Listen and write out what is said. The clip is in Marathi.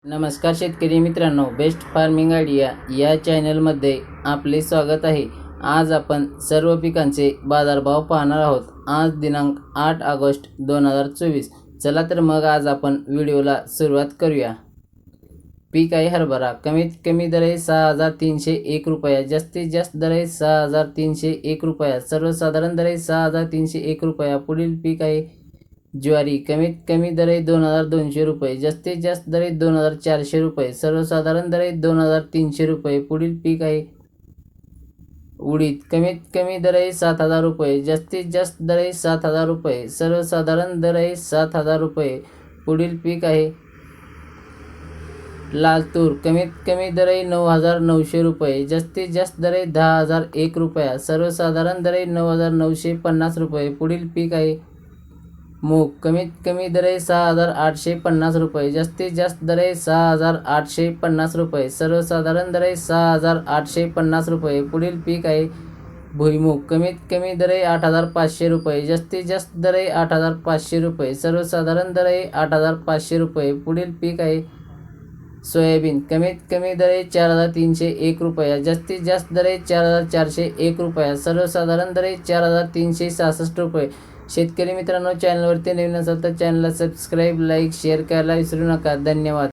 नमस्कार शेतकरी मित्रांनो, बेस्ट फार्मिंग आयडिया या चॅनलमध्ये आपले स्वागत आहे। आज आपण सर्व पिकांचे बाजारभाव पाहणार आहोत। आज दिनांक 8 ऑगस्ट 2024। चला तर मग आज आपण व्हिडिओला सुरुवात करूया। पीक आहे हरभरा। कमीत कमी दर आहे 6301 रुपया, जास्तीत जास्त दर आहे 6301 रुपया, सर्वसाधारण दर आहे 6301 रुपया। पुढील पीक आहे ज्वारी। कमीत कमी दर आहे 2200 रुपये, जास्तीत जास्त दर आहे 2400 रुपये, सर्वसाधारण दर आहे 2300 रुपये। पुढील पीक आहे उडीद। कमीत कमी दर आहे 7000 रुपये, जास्तीत जास्त दर आहे 7000 रुपये, सर्वसाधारण दर आहे 7000 रुपये। पुढील पीक आहे लाल तूर। कमीत कमी दर आहे 9900 रुपये, जास्तीत जास्त दर आहे 10001 रुपया, सर्वसाधारण दर आहे 9950 रुपये। पुढील पीक आहे मूग। कमीत कमी दर आहे 6850 रुपये, जास्तीत जास्त दर आहे 6850 रुपये, सर्वसाधारण दर आहे 6850 रुपये। पुढील पीक आहे भुईमूग। कमीत कमी दर आहे 8500 रुपये, जास्तीत जास्त दर आहे 8500 रुपये, सर्वसाधारण दर आहे 8500 रुपये। पुढील पीक आहे सोयाबीन। कमीत कमी दर आहे 4301 रुपया, जास्तीत जास्त दर आहे 4401 रुपया, सर्वसाधारण दर आहे 4366 रुपये। शेतकरी मित्रांनो, चॅनलवरती नवीन असाल तर चॅनलला सबस्क्राईब, लाईक, शेअर करायला विसरू नका। धन्यवाद।